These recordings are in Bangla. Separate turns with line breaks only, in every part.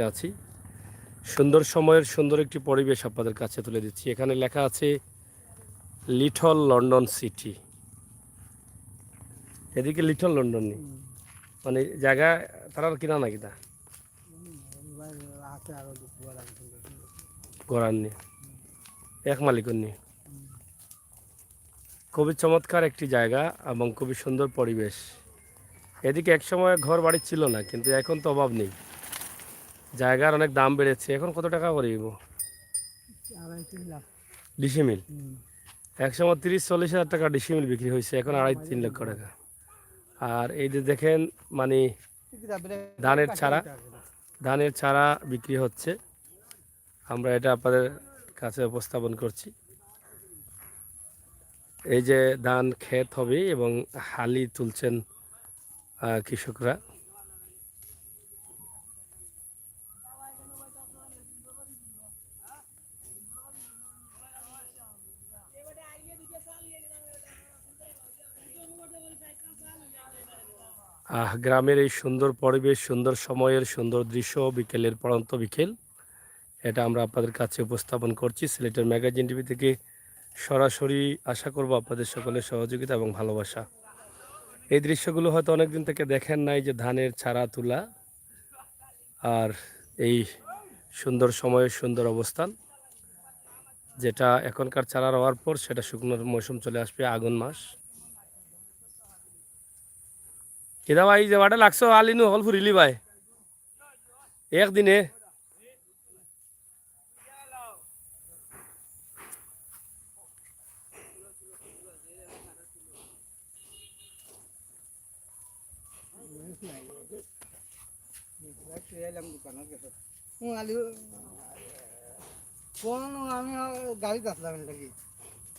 আছি সুন্দর সময়ের সুন্দর একটি পরিবেশ আপনাদের কাছে তুলে দিচ্ছি। এখানে লেখা আছে লিটল লন্ডন সিটি। এদিকে লিটল লন্ডন নেই, মানে জায়গা তারা কিনা নাকি তা করার নেই, এক মালিকের নেই। খুবই চমৎকার একটি জায়গা এবং খুবই সুন্দর পরিবেশ। এদিকে একসময় ঘর বাড়ি ছিল না, কিন্তু এখন তো অভাব নেই, জায়গার অনেক দাম বেড়েছে। এখন কত টাকা করে ডিসিমিল? একসময় 30-40 হাজার টাকা ডিসিমিল বিক্রি হয়েছে, এখন 2.5-3 লক্ষ টাকা। আর এই যে দেখেন, মানে ধানের চারা বিক্রি হচ্ছে। আমরা এটা আপনাদের কাছে উপস্থাপন করছি। এই যে ধান ক্ষেত হবে এবং হালি তুলছেন কৃষকরা। গ্রামের এই সুন্দর পরিবেশ, সুন্দর সময়ের সুন্দর দৃশ্য, বিকেলের পড়ন্ত বিকেল, এটা আমরা আপনাদের কাছে উপস্থাপন করছি সিলেটের ম্যাগাজিন টিভি থেকে সরাসরি। আশা করব আপনাদের সকলের সহযোগিতা এবং ভালোবাসা। এই দৃশ্যগুলো হয়তো অনেকদিন থেকে দেখেন নাই, যে ধানের চারা তোলা আর এই সুন্দর সময়ের সুন্দর অবস্থান, যেটা এখনকার চারা রওয়ার পর সেটা শুকনোর মৌসুম চলে আসবে আগুন মাস। কিদা ভাই যে বাটা লাগছো আলিনু হল ফুরিলি ভাই একদিনে?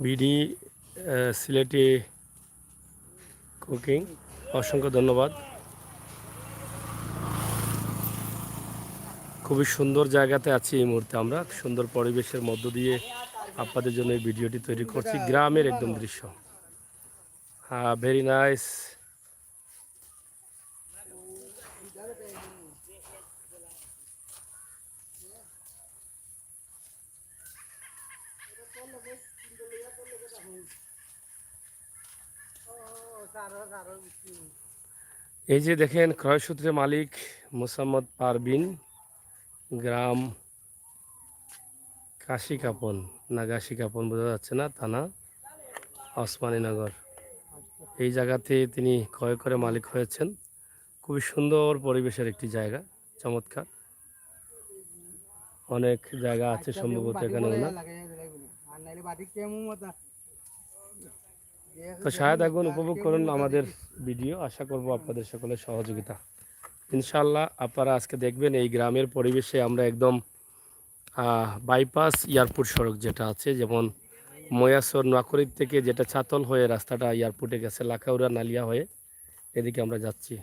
বিডি সিলেটি কুকিং, অসংখ্য ধন্যবাদ। খুবই সুন্দর জায়গাতে আছি এই মুহূর্তে আমরা, সুন্দর পরিবেশের মধ্য দিয়ে আপনাদের জন্য এই ভিডিওটি তৈরি করছি। গ্রামের একদম দৃশ্য, হ্যাঁ, ভেরি নাইস। এই যে দেখেন, ক্রয়সূত্রে মালিক মোসাম্মদ পারবিন, গ্রাম কাশিকাপন না গাশিকাপন বোঝা যাচ্ছে না, থানা ওসমানীনগর। এই জায়গাতে তিনি ক্রয় করে মালিক হয়েছেন। খুবই সুন্দর পরিবেশের একটি জায়গা, চমৎকার। অনেক জায়গা আছে সম্ভবত এখানে ওনার। তো শায়দ এখন উপভোগ করুন আমাদের ভিডিও। আশা করব আপনাদের সকলের সহযোগিতা। ইনশাল্লাহ আপনারা আজকে দেখবেন এই গ্রামের পরিবেশে আমরা একদম বাইপাস এয়ারপোর্ট সড়ক যেটা আছে, যেমন ময়াসর নোয়াকড়ির থেকে যেটা ছাতল হয়ে রাস্তাটা এয়ারপোর্টে গেছে, লাখাউড়া নালিয়া হয়ে এদিকে আমরা যাচ্ছি।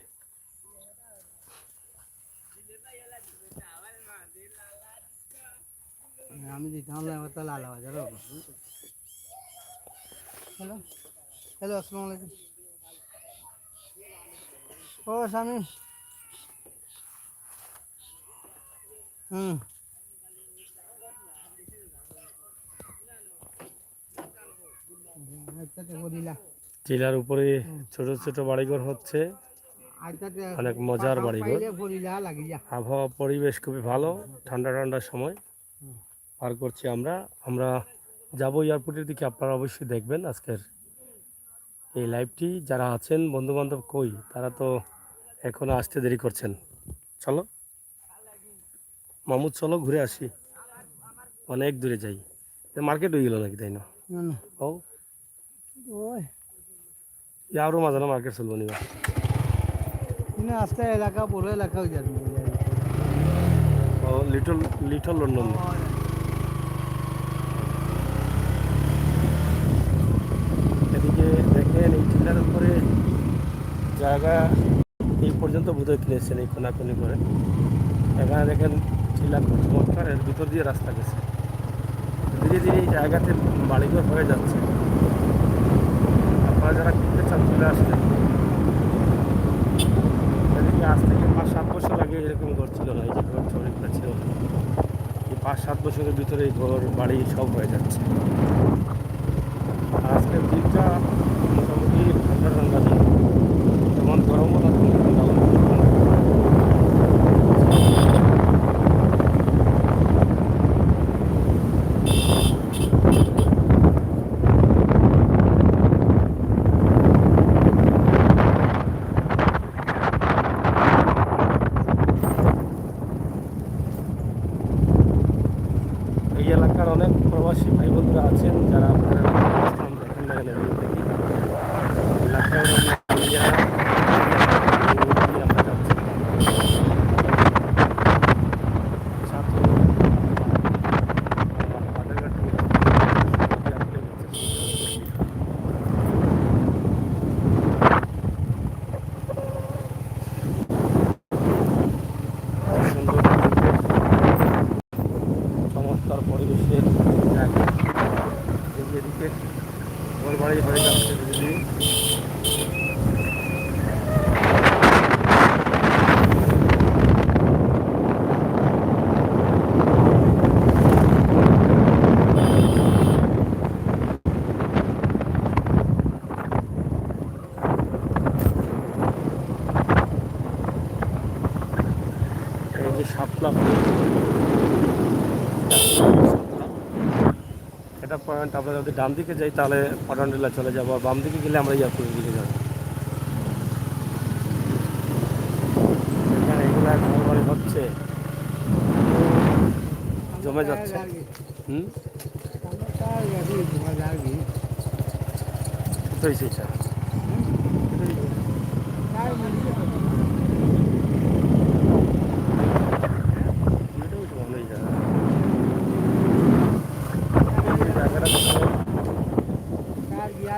হ্যালো হ্যালো, আসসালামু আলাইকুম। ও স্বামী,
টিলার উপরে ছোট ছোট বাড়িঘর হচ্ছে, অনেক মজার বাড়িঘর। আবহাওয়া পরিবেশ খুবই ভালো, ঠান্ডা ঠান্ডার সময় পার করছি আমরা। আমরা যাবো এয়ারপোর্টের দিকে, আপনারা অবশ্যই দেখবেন আজকের এই লাইভটি। যারা আছেন বন্ধুবান্ধব কই, তারা তো এখনও আসতে দেরি করছেন। চলো মামুদ, চলো ঘুরে আসি, অনেক দূরে যাই। মার্কেট হয়ে গেল নাকি, তাই না? ও আরও মাঝানো মার্কেট চলবো নিবা
আস্তে এলাকা, বড় এলাকা হয়ে যাবে।
ও লিটল লিটল লন্ডন। এদিকে দেখেন, এই টিলার উপরে জায়গা এই পর্যন্ত বোধহয় কিনেছেন, এই কোনাকুনি করে। এখানে দেখেন টিলা খুব চমৎকার, এর ভিতর দিয়ে রাস্তা গেছে। ধীরে ধীরে এই জায়গাতে বাড়িঘর হয়ে যাচ্ছে। আপনারা যারা কিনতে চান চলে আসছেন। আজ থেকে 5-7 বছর আগে এরকম ঘর ছিল না, এই যে ঘর অনেকটা ছিল না। এই 5-7 বছরের ভিতরে এই ঘর বাড়ি সব হয়ে যাচ্ছে। আর আজকের দিনটা মোটামুটি ঠান্ডা ঠান্ডা দিন, তেমন গরমও না তেমন ঠান্ডাও না। এই এলাকার অনেক প্রবাসী ভাই বন্ধুরা আছেন যারা আপনারা অবস্থান দেখেন না কেন এলাকায় নিজেরা আমরা যাচ্ছি ছাত্র বাজারঘাট সুন্দর চমৎকার পরিবেশের জায়গা। এদিকে ঘর বাড়ি হয়ে যাচ্ছে ধীরে ধীরে। এই যে শাপলা ফুল, এটা পয়েন্ট। আমরা যদি ডান দিকে যাই তাহলে পাটানডিলা চলে যাবো, আর বাম দিকে গেলে আমরা ইয়ারপুরের দিকে যাবো। এখানে এগুলো ঘর বাড়ি হচ্ছে, জমে যাচ্ছে। হুম, তো এই সেইটা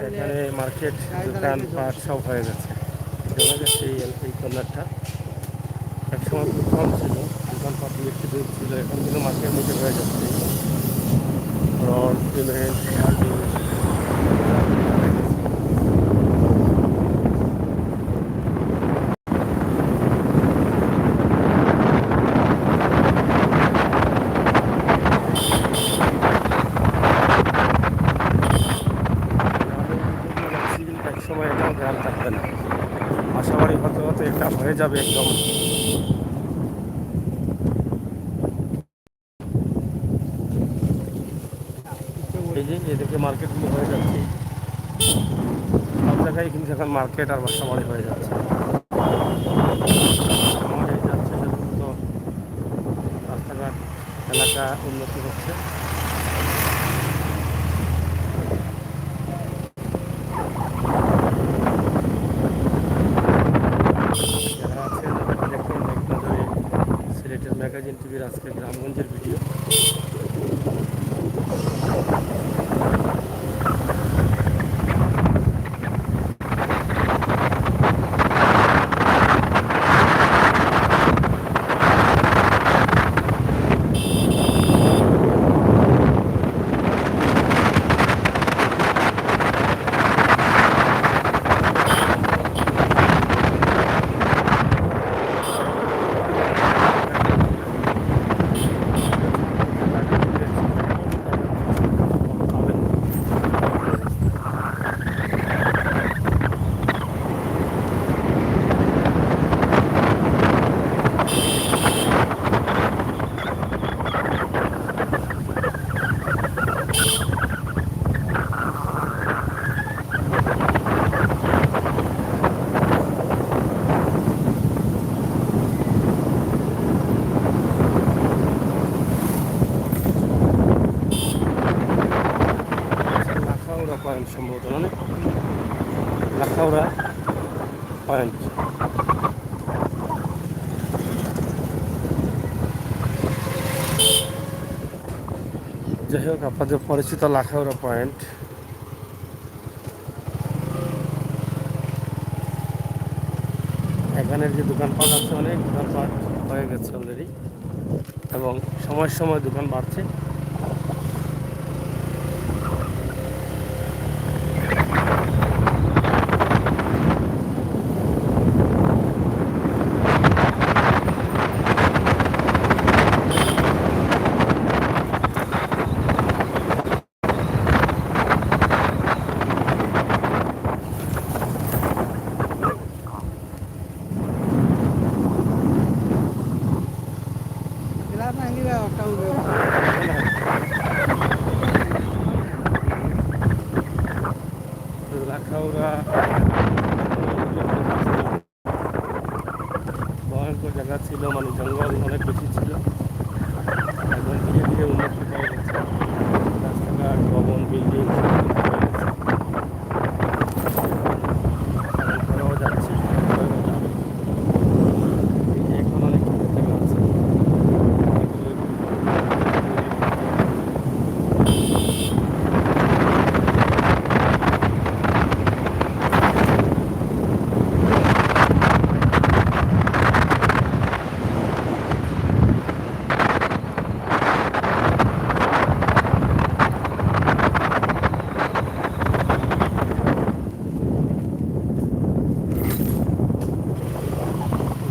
এখানে মার্কেট দোকান পাট সব হয়ে গেছে, জমে গেছে এই কর্নারটা। একসময় খুব কম ছিল, দোকানপাট একটু দূর ছিল, এখন কিন্তু মার্কেট মধ্যে হয়ে যাচ্ছে। রড, সিমেন্ট, বালি, একসময় এটাও গ্রাম থাকবে না, বাসাবাড়ি হতে হতে এটা হয়ে যাবে একদম। এই যে এদিকে মার্কেটগুলো হয়ে যাচ্ছে, সব জায়গায় কিন্তু এখন মার্কেট আর বাসাবাড়ি হয়ে যাচ্ছে। আমাদের যাচ্ছে যত রাস্তাঘাট এলাকা উন্নতি হচ্ছে। যারা আছেন দেখুন এক নজরে সিলেটের ম্যাগাজিন টিভির আজকে গ্রামগঞ্জের ভিডিও। লাখাউড়া পয়েন্ট সম্ভবত, মানে লাখাউড়া পয়েন্ট। যাই হোক, আপনাদের পরিচিত লাখাউড়া পয়েন্ট। এখানের যে দোকানপাট আছে, অনেক দোকানপাট হয়ে গেছে অলরেডি, এবং সময় সময় দোকান বাড়ছে। লাখাউড়া ভয়ঙ্কর জায়গা ছিল, মানে জঙ্গল অনেক বেশি ছিল। এখন ধীরে ধীরে উন্নতি হয়ে গেছে, রাস্তাঘাট, ভবন, বিল্ডিং করাও যাচ্ছে, এখন অনেক জায়গা আছে।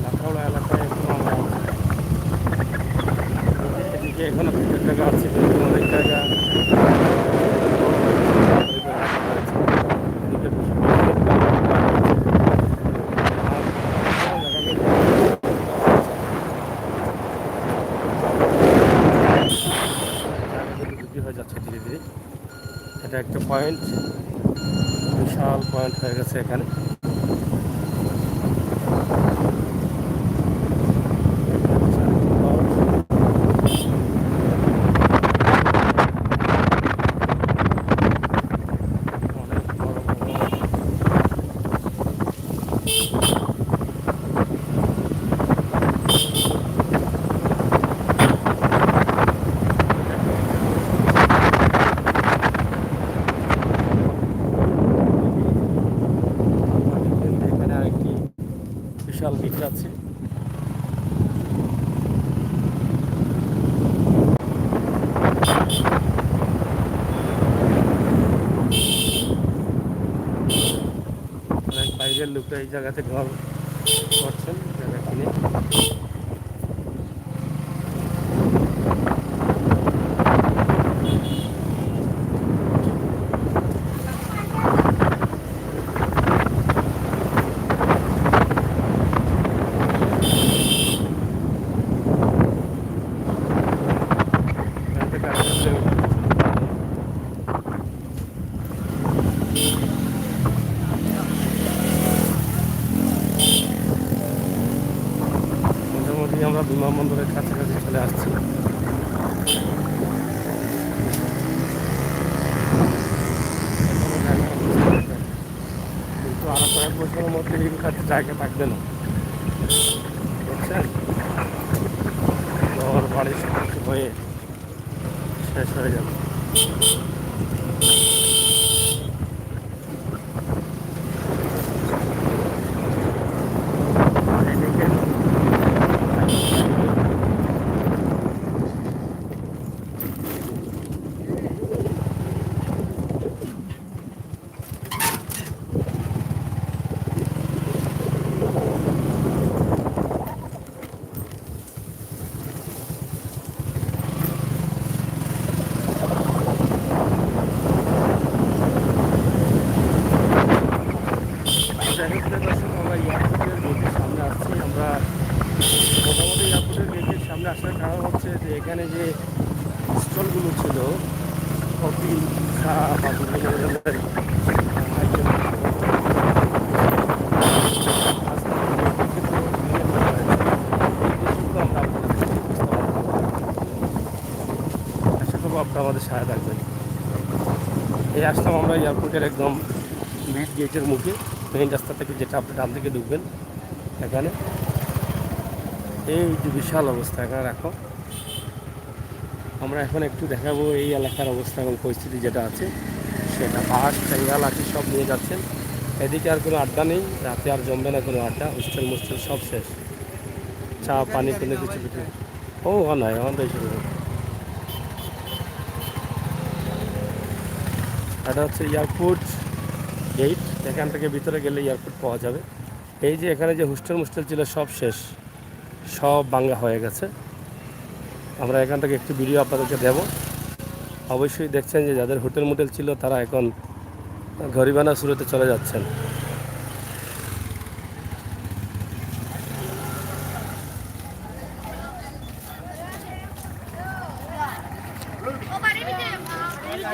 লাখাউড়া এলাকায় এখন আমরা আছি। এদিকে এখনো কিছু জায়গা আছে, কিন্তু অনেক জায়গা এদিকে বৃদ্ধি হয়ে যাচ্ছে ধীরে ধীরে। এটা একটা পয়েন্ট, বিশাল পয়েন্ট হয়ে গেছে এখানে। অনেক বড় বড় এখানে আরেকটি বিশাল বিচ আছে। অনেক বাইরের লোকরা এই জায়গাতে ঘর করছেন জায়গা কিনে। এখান থেকে আসলে মোটামুটি আমরা বিমানবন্দরের কাছাকাছি চলে আসছি। কিন্তু আরো কয়েক বছরের মধ্যে এই কাছে জায়গা থাকবে না, বুঝছেন? ঘর বাড়ি সব কিছু হয়ে শেষ হয়ে যাবে। এদিকে যাই হোক দর্শক, আমরা এয়ারপোর্টের গেটের সামনে আসছি। আমরা মোটামুটি এয়ারপোর্টের গেটের সামনে আসার কারণ হচ্ছে যে এখানে যে স্টলগুলো ছিল কফি, চা বা বিভিন্ন ধরনের আইটেম আশা করবো আপনারা আমাদের সহায় থাকবেন। এই আসলাম আমরা এয়ারপোর্টের একদম মিড গেটের মুখে, মেইন রাস্তা থেকে, যেটা আপনি ডান দিকে ঢুকবেন। এখানে এই যে বিশাল অবস্থা এখানে রাখো। আমরা এখন একটু দেখাবো এই এলাকার অবস্থা এবং পরিস্থিতি যেটা আছে সেটা। বাস, ঠেঙ্গা, লাঠি সব নিয়ে যাচ্ছেন। এদিকে আর কোনো আড্ডা নেই, রাতে আর জমবে না কোনো আড্ডা। হোস্টেল মোস্টেল সব শেষ, চা পানি কোনো কিছু কিছু। ও নয় আমাদের শুরু। এটা হচ্ছে এয়ারপোর্ট গেট। এখান থেকে ভিতরে গেলে এয়ারপোর্ট পাওয়া যাবে। এই যে এখানে যে হোস্টেল মোস্টেল ছিল সব শেষ, সব ভাঙ্গা হয়ে গেছে। আমরা এখান থেকে একটু ভিডিও আপনাদেরকে দেব। অবশ্যই দেখছেন যে যাদের হোটেল মোটেল ছিল তারা এখন গরিবানা শুরুতে চলে যাচ্ছেন।